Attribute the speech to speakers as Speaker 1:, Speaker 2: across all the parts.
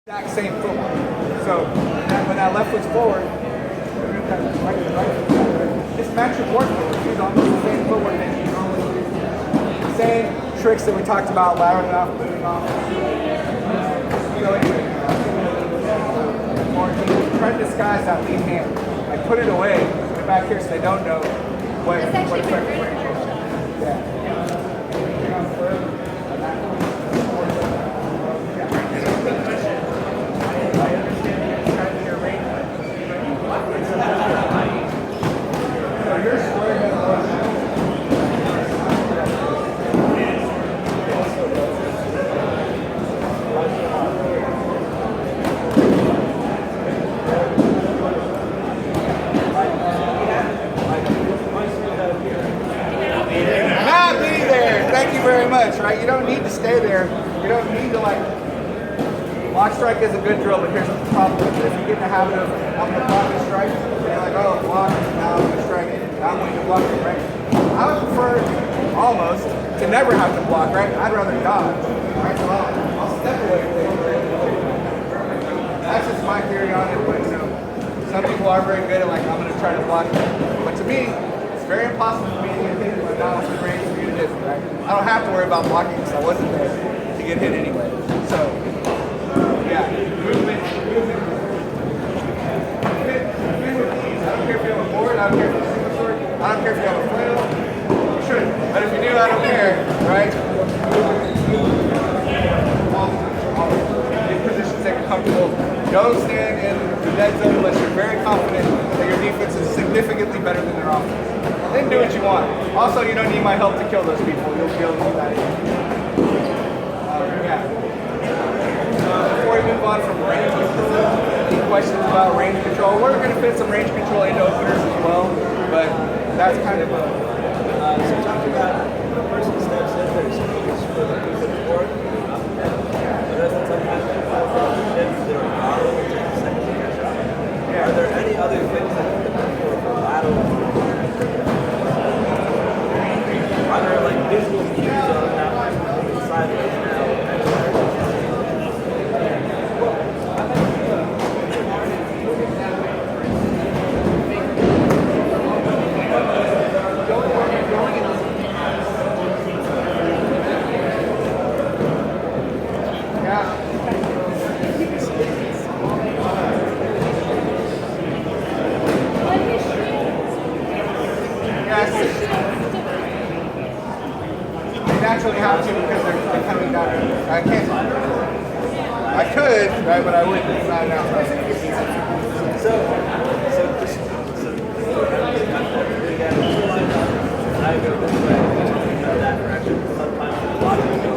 Speaker 1: Exact same footwork. So when that left foot's forward, just match your board footwork. Use almost the same footwork that you normally do. Same tricks that we talked about, lateraling off, moving off. Or try to disguise that lead hand. Like put it away, put it back here so they don't know what effect the range is. Yeah. Very much, right? You don't need to stay there. You don't need to like block strike is a good drill, but here's the problem with it. If you get in the habit of I'm gonna block and strike, you're like, oh block, now I'm gonna strike it, now I'm going to block it, right? I would prefer almost to never have to block, right? I'd rather dodge. Right? So I'll step away from it. That's just my theory on it, but you know, some people are very good at like I'm gonna try to block it. But to me, it's very impossible for me to get hit with a Dalos and range for you to do, right? I don't have to worry about blocking because I wasn't there to get hit anyway. So, yeah, movement. Fit with ease. I don't care if you have a board, I don't care if you have a single sword, I don't care if you have a flail. You should, but if you do, I don't care, right? Get positions that are comfortable. Don't stand in the dead zone unless you're very confident that your defense is significantly better than their offense. Then do what you want. Also, you don't need my help to kill those people. You'll be able to do that. Before we move on from range control, any questions about range control? We're going to fit some range control into openers as well, but that's kind of a...
Speaker 2: so talking about the person steps in, there's space for the board. But that's sometimes if they're a model, which is the second shot. Are there any other things that you can do for lateral? Are there like visual cues on that sideways now?
Speaker 1: Naturally have to because they're coming down. I can't. I could, right, but I wouldn't. Not now.
Speaker 2: So I go this way, that direction. Sometimes a lot of people go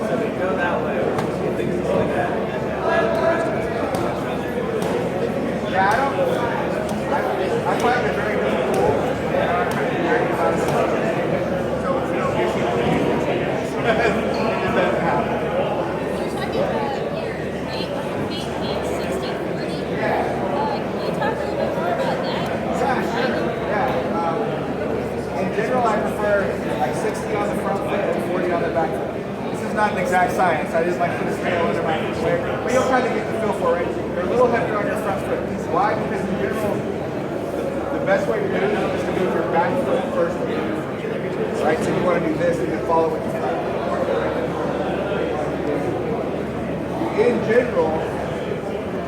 Speaker 2: so they go that way, see things like that, and then the rest of it's
Speaker 1: yeah, I find it very cool. So it's no issue. It doesn't happen.
Speaker 3: You're talking about your 1860-40.
Speaker 1: Yeah.
Speaker 3: Can you talk a little bit more about that?
Speaker 1: Yeah. In general, I prefer like 60 on the front foot and 40 on the back foot. This is not an exact science. I just like put a scale under my foot there. But you'll kind of get the feel for it. You're a little heavier on your front foot. Why? Because in general, the best way to do it is to do your back foot first. Right? So you want to do this and then follow with the front. In general,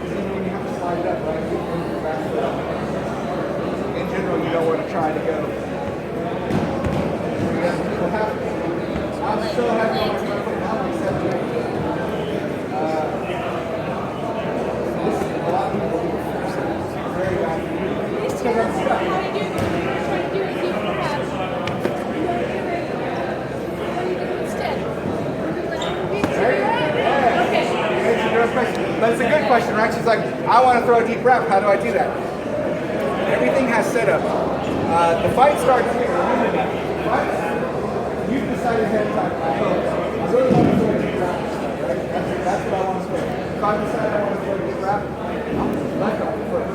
Speaker 1: even when you have to slide it up, right? You move your back foot up. In general, you don't want to try to go. I'm still having on my foot now, like 7 or 8. This is a lot of people do it. Very bad.
Speaker 3: How to do this. What you're trying to do is you have what do you do instead? Okay.
Speaker 1: That's a good question, right? She's like, I want to throw a deep wrap. How do I do that? Everything has setup. The fight starts here. You've decided ahead of time. I really want to throw a deep wrap. That's what I want to throw. If I decide I want to throw a deep wrap, I'm left on the foot.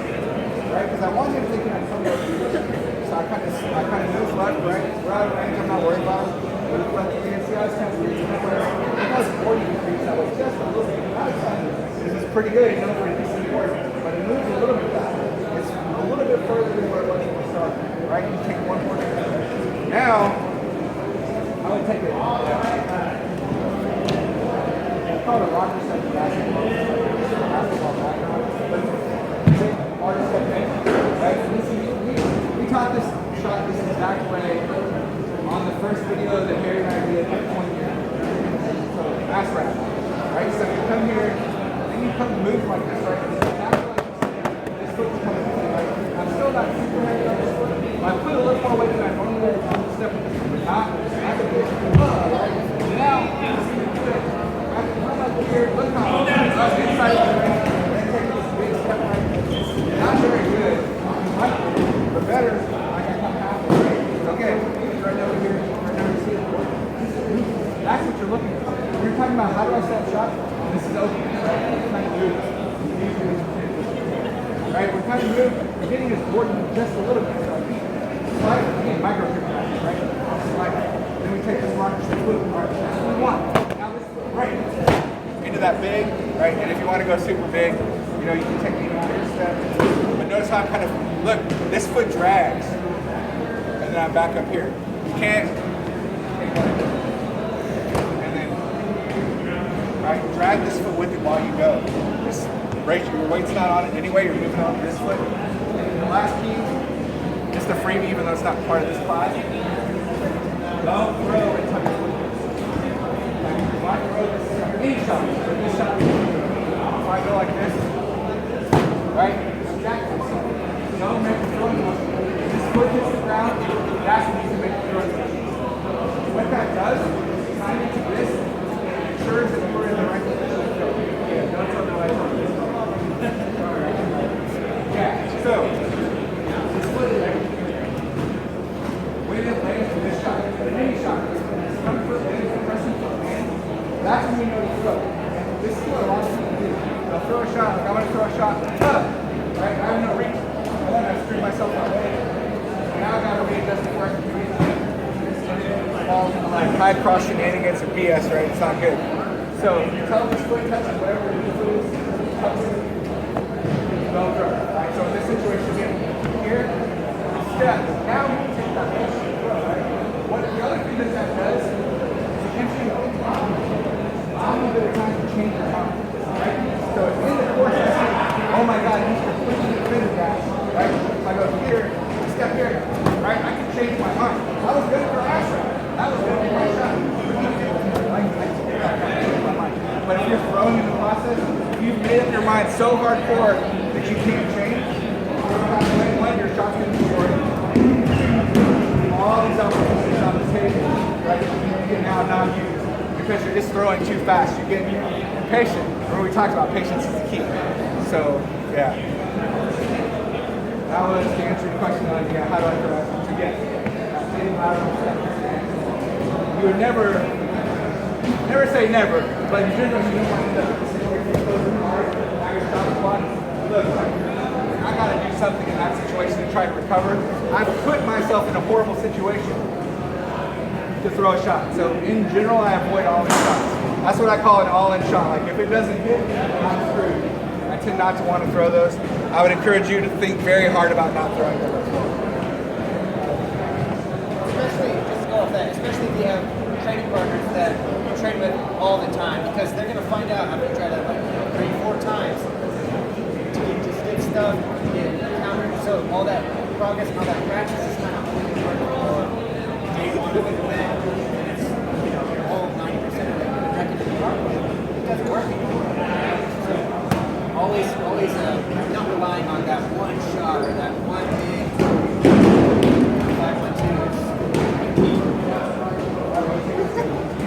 Speaker 1: Right? Because I want you to think I'm coming over here. So I kind of move left, right? We're out of range. I'm not worried about it. Left, you can see how pretty good, you know, for a decent course, but it moves a little bit faster. It's a little bit further than where it was when we started, right? You take one more step. Now, I would take it. It's called a rocker step basketball. Basketball background. But it's a hard step in, right? We taught this shot this exact way on the first video that Harry and I did at 20 years. So, ass wrap, right? So you come here, and you come move like this, right? Exactly like this foot is coming in, right? I'm still not super heavy on this foot. I put a little more weight than I normally would on the step, but not a bit. Right? Now, see the foot. I can come up here, look how I'm inside of the ring, and take this big step right. Not very good, but better. I can come halfway. Okay, right over here, right over here. That's what you're looking for. You're talking about how do I set shot? This is open, right? We're trying to move. Right? We're trying to move. We're getting this board just a little bit. Slide, again, micro grip, right? Slide. Then we take this rocker step loop, right? That's what we want. Now this foot, right? Into that big, right? And if you want to go super big, you know, you can take the bigger step. But notice how I kind of, look, this foot drags. And then I'm back up here. You can't. Right, drag this foot with it while you go. Just raise your weight's not on it anyway. You're moving on this foot. And the last key, just a freebie, even though it's not part of this class. Don't throw until your foot hits. You might throw this any shot, but this shot. If I go like this, right? Exactly. Don't make the throwing motion. If this foot hits the ground, that's when you can make the throwing motion. What that does, time into this. Ensures that you're in the right position to throw. Yeah, don't throw the right one. Yeah, so this foot is right. When it lands in this shot, but in any shot, front foot lands, pressing foot lands, that's when you know to throw. And this is what a lot of people do. They'll throw a shot, like I want to throw a shot, right? I have no reach. And then I screw myself that way. Now I got to readjust it where I can reach. Falls into like high cross shenanigans or BS, right? It's not good. So tell this foot touches whatever your foot is, touch it. Don't throw. Right? So in this situation again, here, step. Now we can take that motion and throw, right? What the other thing that does is it gives you a little bit of time to change your mind. Right? So in the course you see, oh my god, he's completely defended that. Right? If I go here, step here, right? I can change my mind. I was good for ass wrap. That was going to be my shot. But if you're throwing in the process, you've made up your mind so hardcore that you can't change. Your shot's going to be short. All these opportunities on the table, right? You can now not use because you're just throwing too fast. You get impatient. Remember we talked about patience is the key. So yeah. That was to answer your question on how do I throw it? Yes. You would never say never, but in general, you don't want to end up in a situation where you're closing hard, now you're top spot. Look, I got to do something in that situation to try to recover. I've put myself in a horrible situation to throw a shot. So in general, I avoid all-in shots. That's what I call an all-in shot. Like if it doesn't hit, I'm screwed. I tend not to want to throw those. I would encourage you to think very hard about not throwing them as well.
Speaker 4: Especially if you have training partners that you train with all the time, because they're going to find out after you try that like 3-4 times to just get stuff, get countered. So all that progress and all that practice is kind of only part of your daily movement plan. And it's, your whole 90% of it directed to the art. It doesn't work anymore. So always not relying on that one shot or that one big 5-1-2.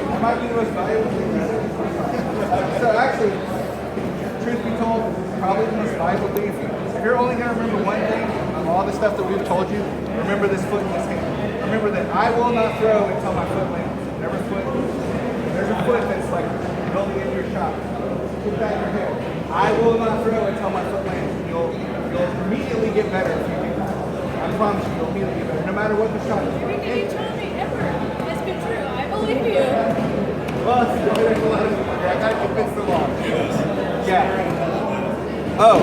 Speaker 1: It might be the most valuable thing he said. So actually, truth be told, probably the most valuable thing. If you're only going to remember one thing of all the stuff that we've told you, remember this foot in this hand. Remember that I will not throw until my foot lands. Whatever foot, there's a foot that's like building into your shot. Keep that in your head. I will not throw until my foot lands. You'll immediately get better if you do that. I promise you, you'll immediately get better, no matter what the shot is.
Speaker 3: Everything you told me ever has been true. I believe you.
Speaker 1: Well, it's a lot of people. I got to convince them all. Yeah. Oh,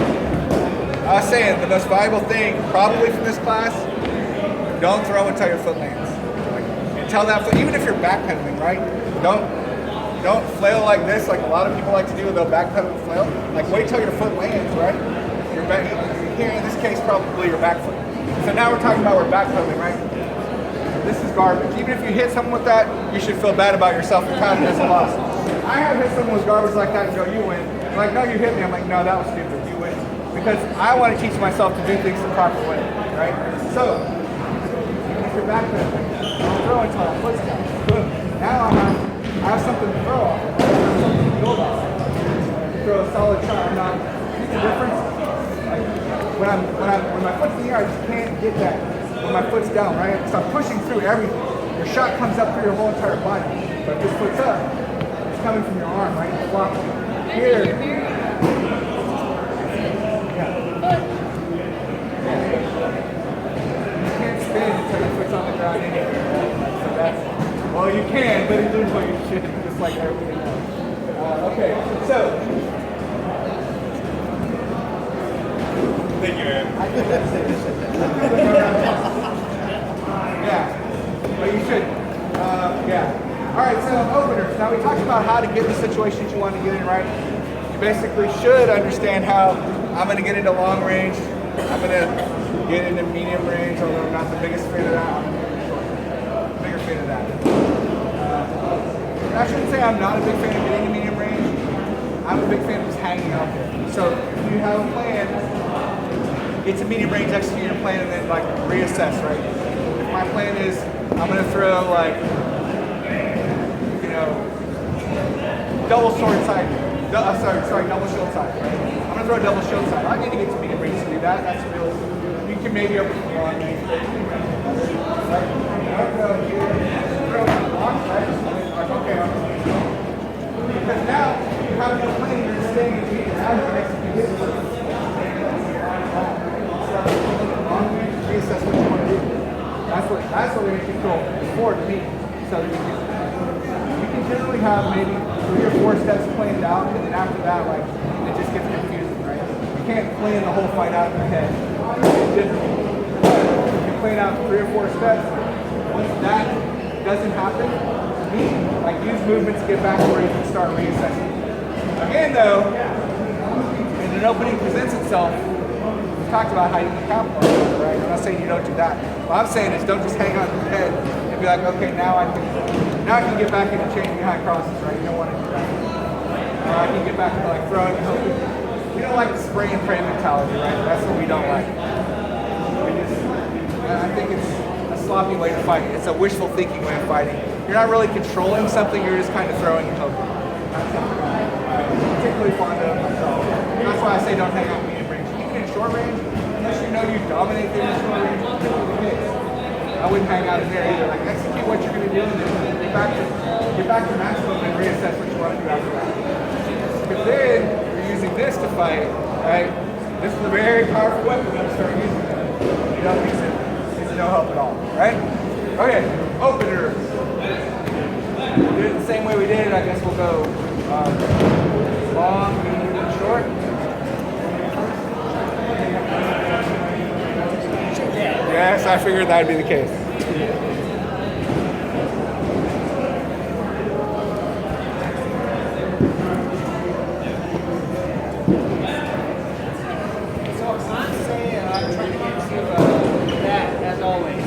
Speaker 1: I was saying the most valuable thing probably from this class, don't throw until your foot lands. Until that foot, even if you're backpedaling, right? Don't flail like this, like a lot of people like to do. They'll backpedal and flail. Like wait till your foot lands, right? Here in this case, probably your back foot. So now we're talking about we're backpedaling, right? This is garbage. Even if you hit someone with that, you should feel bad about yourself. Your confidence is lost. I have hit someone with garbage like that and go, you win. They're like, no, you hit me. I'm like, no, that was stupid. You win. Because I want to teach myself to do things the proper way, right? So, if you're backpedaling, I'll throw until that foot's down. Boom. Now I have something to throw off. I have something to build off. Throw a solid shot. I'm not. See the difference? Like, when my foot's in the air, I just can't get that. When my foot's down, right? So I'm pushing through everything. Your shot comes up through your whole entire body. But if this foot's up, it's coming from your arm, right? It's flopping. Here. Yeah. You can't spin until your foot's on the ground anyway. So that's, well, you can, but usually you shouldn't, just like everything else. Okay, so.
Speaker 5: Thank you, man.
Speaker 1: Yeah, but you should. Yeah. All right, so openers. Now we talked about how to get in the situations you want to get in, right? You basically should understand how I'm going to get into long range. I'm going to get into medium range, although I'm not the biggest fan of that. I'm a bigger fan of that. I shouldn't say I'm not a big fan of getting into medium range. I'm a big fan of just hanging out there. So if you have a plan, get to medium range, execute your plan, and then like reassess, right? If my plan is I'm gonna throw like, you know, double sword side, double shield side, right? I'm gonna throw a double shield side. I need to get to medium range to do that. That's real. You can maybe open the long range, but right? I throw here, throw long, right? Like, okay, because now you have no plan, you're staying in medium. Now you can execute this. Reassess what you want to do. That's what we control forward to me. So you can generally have maybe 3 or 4 steps planned out, and then after that, like it just gets confusing, right? You can't plan the whole fight out in your head. It's different. You can plan out 3 or 4 steps. Once that doesn't happen, like use movement to get back to where you can start reassessing. Again, though, when an opening presents itself, talked about how you can capitalize on it, right? I'm not saying you don't do that. What I'm saying is don't just hang on your head and be like, okay, now I can get back into chaining behind crosses, right? You don't want to do that. I can get back to like throwing and hoping. We don't like the spray and pray mentality, right? That's what we don't like. I think it's a sloppy way to fight. It's a wishful thinking way of fighting. You're not really controlling something, you're just kind of throwing and hoping. That's something I'm particularly fond of myself. That's why I say don't hang out medium range. Short range, unless you know you dominate the short range, the case. I wouldn't hang out in there either. Like execute what you're going to do and then get back to maximum and reassess what you want to do after that. Because then you're using this to fight, right? This is a very powerful weapon when you start using it. You don't use it, it's no help at all, right? Okay, opener. We'll do it the same way we did. I guess we'll go long, medium, and short. Yes, I figured that'd be the case.
Speaker 4: So I'm saying I'm trying to get to that as always.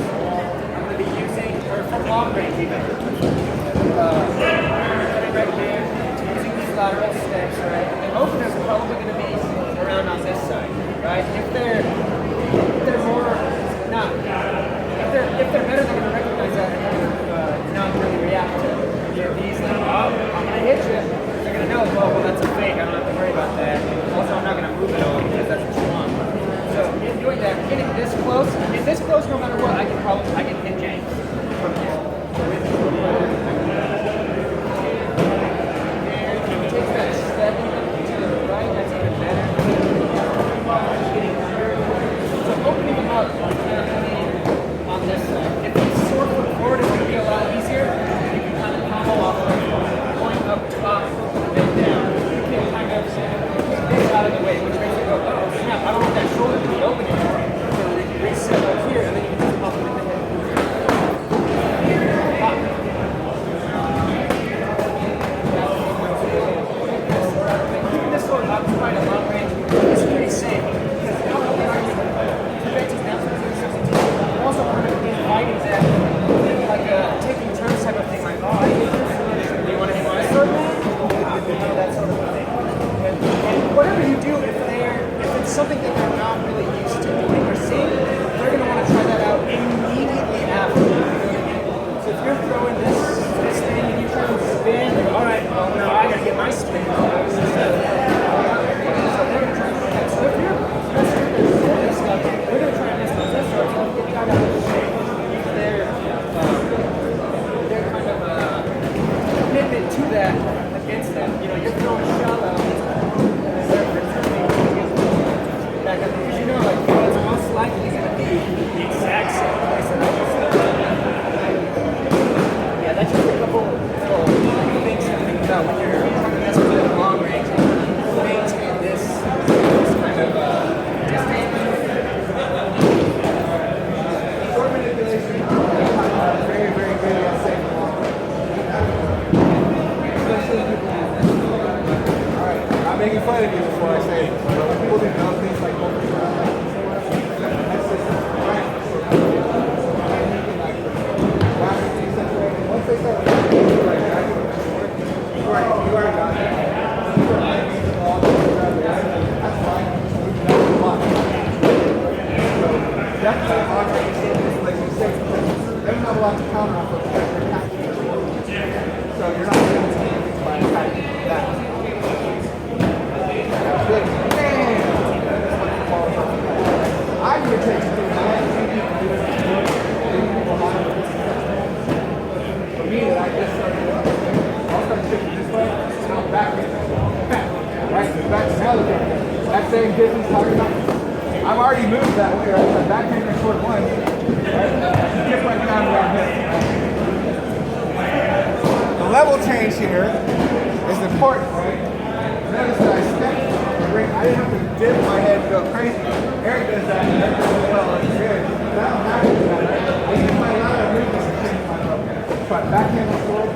Speaker 4: I'm going to be using, or from long range even, right here, using these lateral steps, right? And openers are probably going to be around on this side, right? If they're more not. If they're better, they're going to recognize that and not really react to these like, oh, I'm going to hit you. They're going to know, well, that's a fake. I don't have to worry about that. Also, I'm not going to move it all because that's what you want. So in doing that, getting this close, no matter what, I can hit James from here. And take that step to the right. That's even better. Getting under. So opening them up. On this side. If you sort foot forward, it's going to be a lot easier. You can kind of combo off going up top and then down. You can kind of get out of the way, which makes it go my spin. So they're gonna try to do that. So if you're this stuff, we're gonna try and mess those up. So it's gonna get kind of shape. They're kind of commitment to that against them. You know, you're throwing shallow. Back up because you know, like, it's most likely going to be the exact same place that I just said. Yeah, that's just a couple little things to think about when you're trying to mess with it long range and maintain this kind of distance.
Speaker 1: Short manipulation, very, very good at saving long range. Especially people who alright, I'm making fun of you before I say it. But when people do dumb things like that's just right. Once they start you already got it. That's fine. So definitely like you said, they don't have a lot to counter off of because they're attacking. So you're not going to see things by attacking that. Good. I would take it. For me, that I just started I'll start shifting this way, and I'll back it. Right? Back now look at that same distance talking about. I've already moved that way, right? So back hand and short one. Right? Skip right down to that hip. The level change here is important, right? Notice that I stepped. I didn't have to dip my head and go crazy. Eric does that. Eric does it well. It's good. But I don't have to do that, right? I use my lateral movements to change my level. But backhand and forward,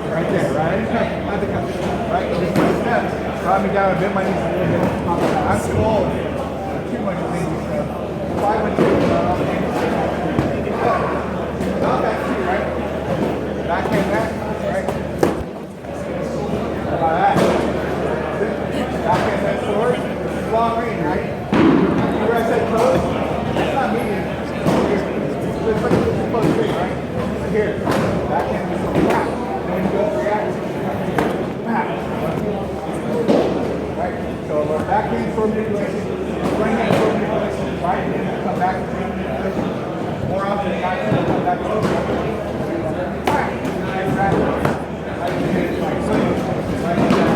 Speaker 1: right there, right? Not the country, right? Just my steps. Drop me down and bend my knees a little bit. I'm too old. Too much baby stuff. 5 and 2. Not that too, right? Backhand that, right? How about that? Backhand that forward. It's long range, right? You where I said close? That's not medium. It's like a close range, right? So here. Backhand is so flat. Then you go react. Back. Right? So backhand forward manipulation. Right hand forward manipulation. Right hand come back. More often than not, come back over. Right. Exactly. Right hand is like so. Right hand.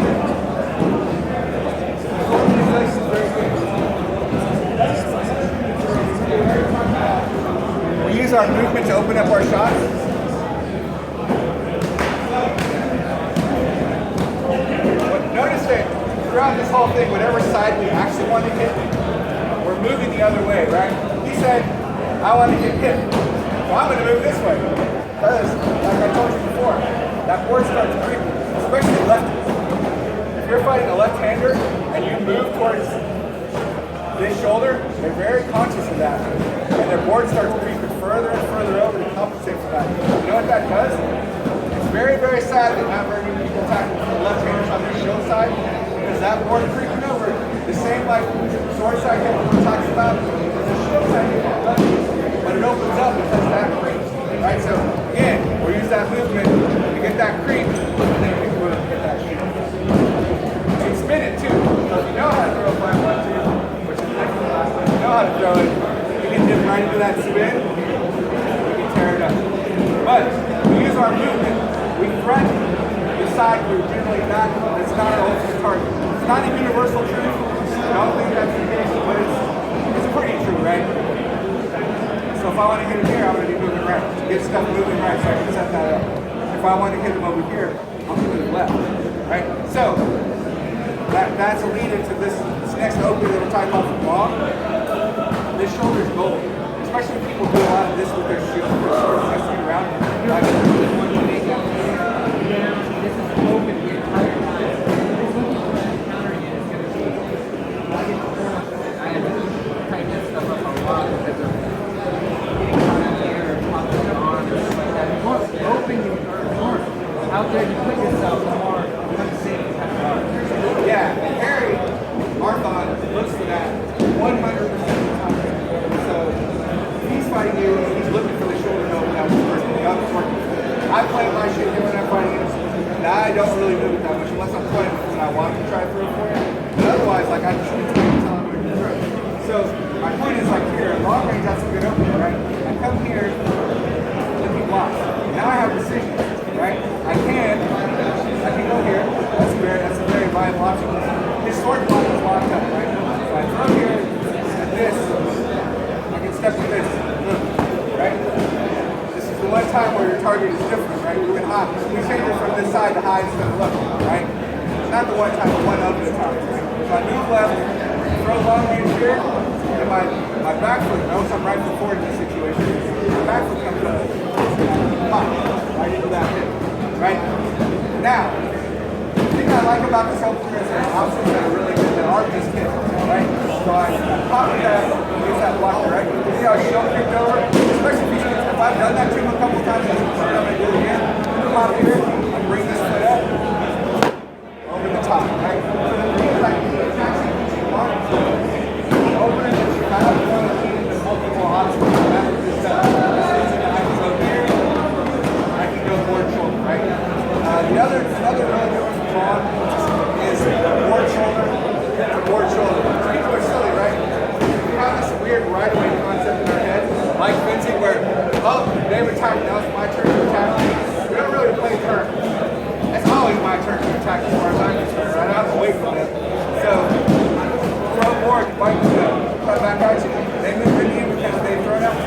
Speaker 1: We use our movement to open up our shots. Notice that throughout this whole thing, whatever side we actually want to hit, we're moving the other way, right? He said, I want to get hit. Well, I'm going to move this way. Because, like I told you before, that board starts creeping, especially lefties. If you're fighting a left-hander and you move towards this shoulder, they're very conscious of that. And their board starts creeping further and further over to compensate for that. You know what that does? It's very, very sad that not very many people tackle the left-handers on their shield side because that board creeping over, the same like sword side that we're talking about, is the shield side lefties, but it opens up because of that creep. Right? So again, we'll use that movement to get that creep, and then we can get that shield. You can spin it too. So if you know how to throw a 5-1-2, which is next to the last one, you know how to throw it, you can dip right into that spin, you can tear it up. But we use our movement, we front the side group, generally that's not our ultimate target. It's not a universal truth. I don't think that's the case, but it's pretty true, right? So if I want to hit him here, I'm going to be moving right. Get stuff moving right so I can set that up. If I want to hit him over here, I'll move left, right? So that's a lead into this next opening that we'll talk about from long. This shoulder's gold, especially when people do a lot of this with their shield, their sword twisting around. Like,
Speaker 4: This is open the entire time. This looking for that countering it is going to be, I get to tighten this stuff up a lot because of getting caught out here or popping it on or stuff like that. The more open you are, the more out there you put yourself, the more unsafe you have to are.
Speaker 1: Yeah, and Harry, our thought, looks for that 100% of the time. So if he's fighting you, he's looking for the shoulder to open up first. The other's working. I play my shit here when I'm fighting him. Now I don't really move it that much unless I'm playing when I want to try to throw for it. But otherwise, like I just until I'm ready to throw. So my point is like here, at long range, that's a good opening, right? I come here, looking block. Now I have decisions, right? I can go here. That's a very viable option. His sword block is locked up, right? So I throw here at this. I can step with this, right? This is the one time where your target is different, right? We change it from this side to high instead of left, right? Not the one time, but one of the times, right? So I move left, throw long range here, and my back foot, notice I'm right foot forward in this situation. My back foot comes up, pop, right into that hip, right? Now, the thing I like about this opener is that options that are really good that are just hits, right? So I pop that, use that blocker, right? You see how Xion kicked over? Especially if I've done that to him a couple times, I'm going to do it again. Pop here, I bring this foot up, over the top, right? So the thing is like, open it, you kind of want to keep the multiple options. That's what this does. I can go here, I can go board shoulder, right? Another really good one from Vaughn is board shoulder to board shoulder. People are silly, right? We have this weird right-away concept in our head, like fencing, where, oh, they've attacked, now it's my turn to attack. We don't really play turn. It's always my turn to attack as far as I'm concerned, right? I have to wait for them. So, throw board, fight to them, cut back at you. They move into you because they've thrown out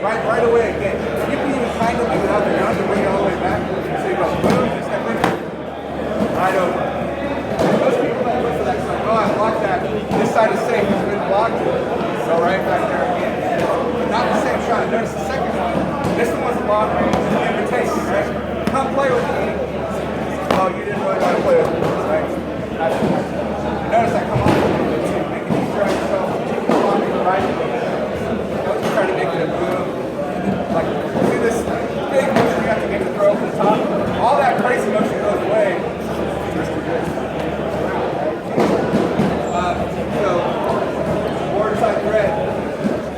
Speaker 1: right away again. You can even kind of leave it out there, you don't have to bring it all the way back. So you go, boom, step in, right over. Most people that look for that side, oh, I blocked that. This side is safe, it's been blocked. So right back there again. Not the same shot. Notice the second one. This one was a long range invitation, right? Come play with me. Oh, you didn't really want to play with me, right? Notice I come off a little bit too. Make it easier on yourself. Come on, make it right. Don't just try to make it a boom. Like, see this big motion you have to get the throw over the top? All that crazy motion goes away. So, board side thread.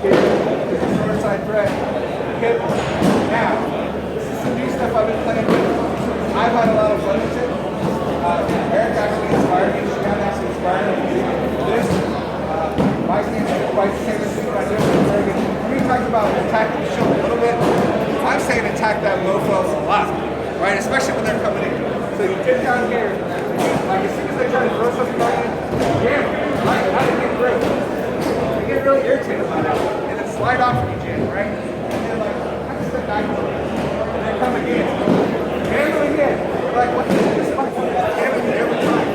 Speaker 1: Here, short side thread. Hip. Now, this is some new stuff I've been playing with. I've had a lot of fun with it. Eric actually inspired me. She actually inspired me to do this. My stance is quite the same as what I did with Oregon. We talked about attacking the show a little bit. I'm saying attack that mofo a lot, right? Especially when they're coming in. So you get down here, like as soon as they try to throw something on you, jam, right? How to get great. You get really irritated about it. And then slide off of you, jam, right? And then like, I can step back a little bit. And then come again. Jam them again. You're like, what is this? Jam them every time.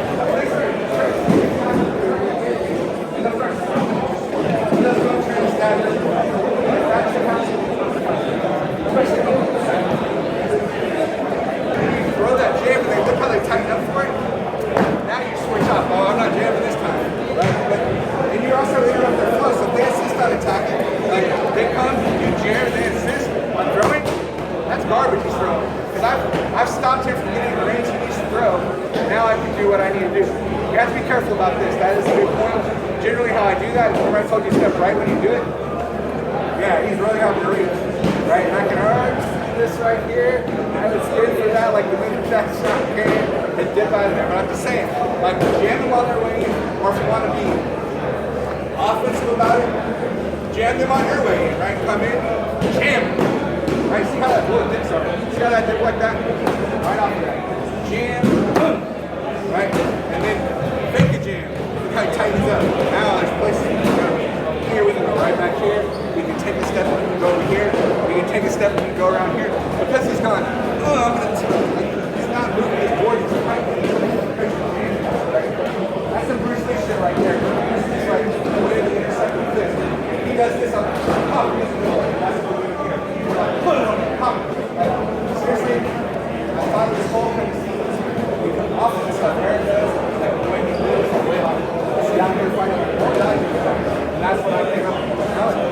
Speaker 1: And the first one. It doesn't go through the standard. That's the concept. Especially when you throw that jam and they look how they tighten up for it. Now you switch off. Oh, I'm not jamming this time. Right? But, and you also interrupt their flow. So if they insist on attacking, like they come, you jam, they insist on throwing, that's garbage he's throwing. Because I've stopped him from getting the range he needs to throw. Now I can do what I need to do. You have to be careful about this. That is a big point. Generally how I do that is when I told you step right when you do it. Yeah, he's really having to reach. Right? And I can see this right here. I would skin for that like the minute that shot came and dip out of there. But I'm just saying, like jam them on their way in, or if you want to be offensive about it, jam them on your way in, right? Come in, jam them. Right? See how that dips over? See how that dip like that? Right off of that. Jam, boom. Right? And then fake a jam. Look how it tightens up. Now there's places you can go. Here we can go right back here. We can take a step and we can go over here. We can take a step and we can go around here. Because he's gone, oh, I'm going to he's not moving his board. He's trying to that's some Bruce Lee shit right there. It's like the way to intersect with this. He does this on pop. That's what we're doing here. He's like, pop. Like, seriously, I thought this whole thing was awful stuff. Eric does, like the way he lives, the way he's down here fighting the board. And that's what I think I'm telling you.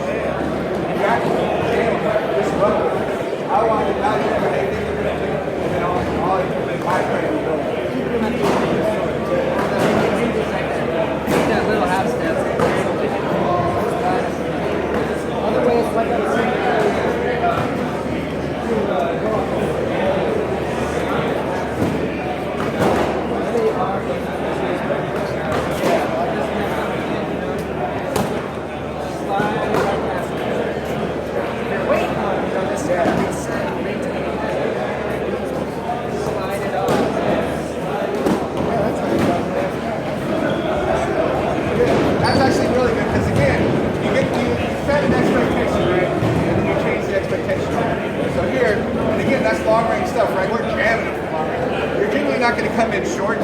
Speaker 1: You got to jam this rubber. I want to not do what they think they're going to do. And then all not going to come in short.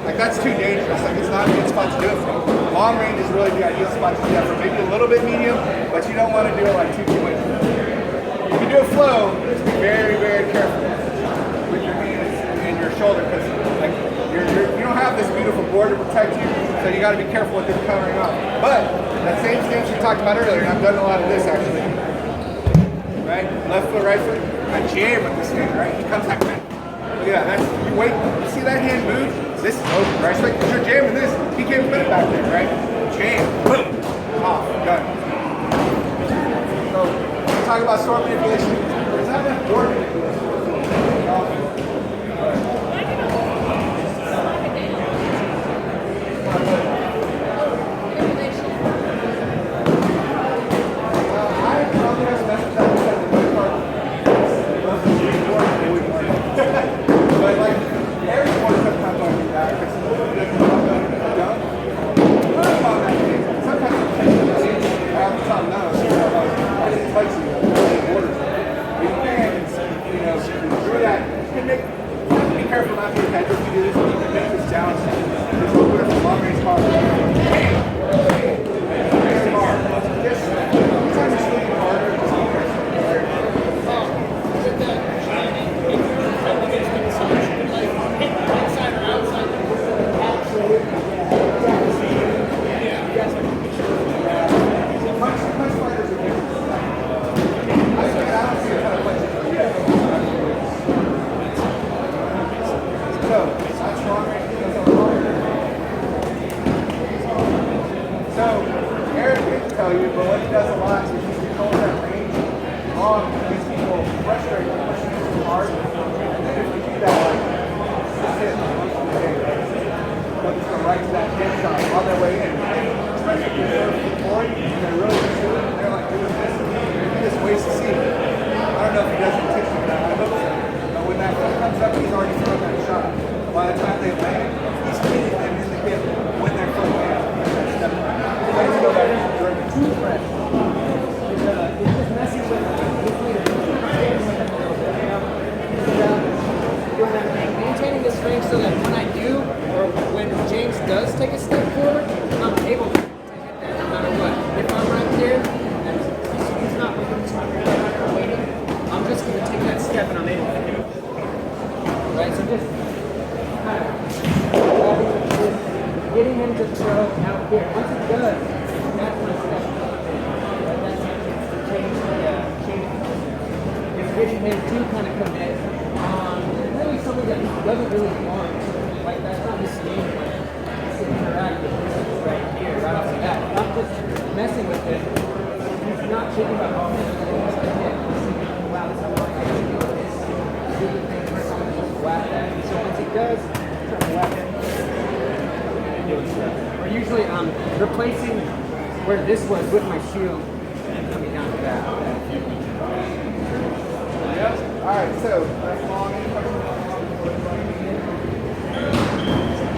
Speaker 1: Like that's too dangerous. Like it's not a good spot to do it from. Long range is really the ideal spot to do that for. Maybe a little bit medium, but you don't want to do it like too much. If you do a flow, just be very, very careful with your hands and your shoulder because like you don't have this beautiful board to protect you, so you got to be careful with it covering up. But that same stance we talked about earlier, and I've done a lot of this actually. Right, left foot, right foot. I jam with this hand, right? He comes like that. Yeah, that's you wait. You see that hand move? This is open, right? So because you're jamming this, he can't put it back there, right? Jam, boom, off, done. So we talk about sword manipulation. There's not enough board manipulation. But like every one sometimes I do that because sometimes I have to tell them no. I didn't touch you. You can, do that. You can make. You have to be careful not to get head if you do this. You can make this down. Just open up the long range hard. Very hard. Just sometimes it's really harder. But what he does a lot is he controls that range long, makes people frustrated, pushing too hard. And then if we do that, like, just hit, they'll just go right to that hit shot on their way in. Especially if you're forward and they're really pursuing, and they're like doing this, he just waits to see. I don't know if he does intentionally, but I hope so. But when that foot comes up, he's already thrown that shot. By the time they land, he's hitting them in the hip when they're foot lands. Let's go back to the two threats. It's just messing with
Speaker 4: maintaining this range so that when I do, or when James does take a step forward, I'm able to hit that no matter what. If I'm right there and he's not waiting, I'm just going to take that step and I'm able to hit it. Right, so just kind of getting him to throw out here. Once it does, that's my step. That's change It's getting him to kind of commit on really something that he doesn't really want. Like that's not his game plan. To interact with this right here, right off the bat. I'm just messing with it. He's not thinking about all this. He's thinking, wow, this is how I can do this. Do the thing where someone just whack that. So once he does, try to whack it. Or usually I'm replacing where this was with my shield and coming down to that.
Speaker 1: Yep. Alright, so that's long.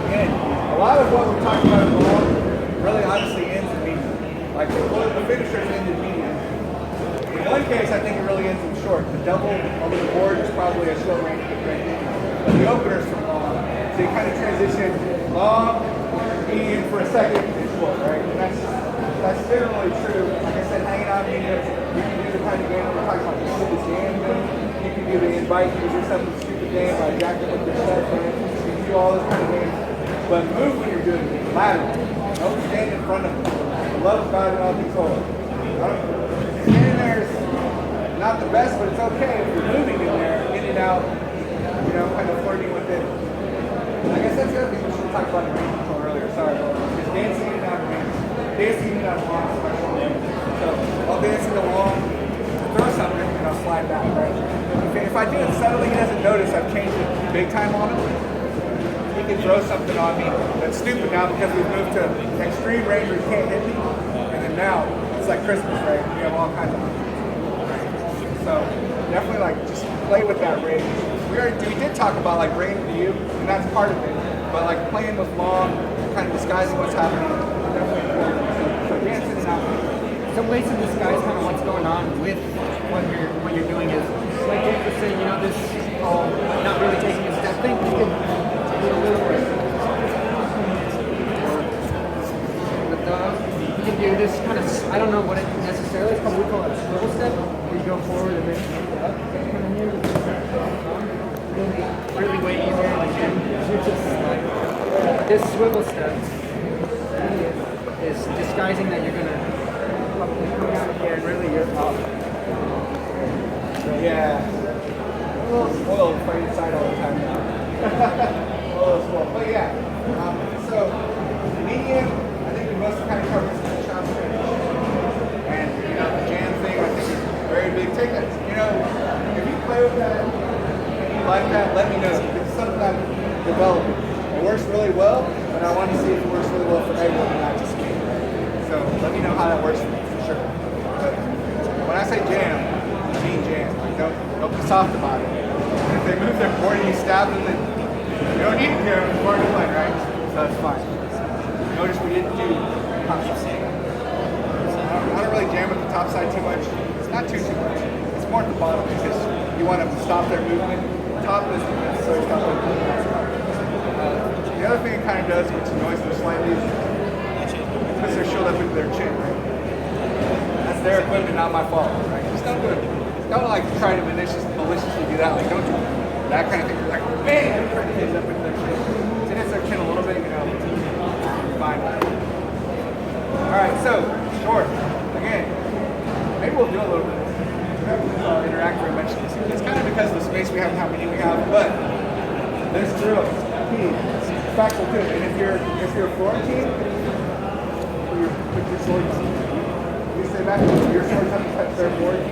Speaker 1: Again, a lot of what we're talking about in long really honestly ends in medium. Like the finishers end in medium. In one case, I think it really ends in short. The double over the board is probably a short range medium. But the opener's from long. So you kind of transition long, medium for a second, and short, right? And that's generally true. Like I said, hanging out mediums, you can do the kind of game we're talking about. You can do the jam game, you can do the invite, use yourself in the stupid game by jacking with your stuff, you can do all those kind of games. But move when you're doing it, lateral. Don't stand in front of them. The love about it all control. Standing there is not the best, but it's okay if you're moving in there, in and out, kind of flirting with it. I guess that's the other thing we should talk about in range control earlier. Sorry, just dancing in and out of range. Dancing in and out of long, especially. So I'll dance in the wall, throw something, and I'll slide back, right? If I do it subtly, he doesn't notice I've changed it big time on him. He can throw something on me that's stupid now because we've moved to extreme range where he can't hit me. And then now, it's like Christmas, right? We have all kinds of options. So definitely like just play with that range. We did talk about like range view, and that's part of it. But like playing with long, kind of disguising what's happening, definitely important. So dancing and out.
Speaker 4: Some ways to disguise kind of what's going on with what you're doing is like Jake was saying, this not really taking a step thing. You can this swivel step is disguising that you're gonna come down here and really you're up.
Speaker 1: Yeah. I'm a little spoiled fighting side all the time now. A little spoiled. But yeah. So medium, I think we must kind of cover the shot finish. And you know, the jam thing I think is very big. Take that. You know, if you play with that and you like that, let me know. It's something I'm developing. It works really well, but I want to see if it works really well for everyone and not just me. So let me know how that works for me for sure. But when I say jam, I mean jam. Like don't be soft about it. And if they move their board and you stab them, then you don't need to do it. It's part of the play, right? So that's fine. Notice we didn't do top side. I don't really jam with the top side too much. It's not too much. It's more at the bottom because you want to stop their movement. Top doesn't necessarily stop their movement. The other thing it kind of does, which annoys them slightly, is it puts their shield up into their chin, right? That's their equipment, not my fault, right? Just don't do it. Don't like try to maliciously do that. Like don't do that kind of thing. Like bam, try to hit it up into their chin. So it hits their chin a little bit, you know. Fine. All right, so short. Again, maybe we'll do a little bit of interactive eventually. It's kind of because of the space we have and how many we have, but there's drills. Factual too. And if you're a floor team, put your swords, you stay back, your swords have to touch their board.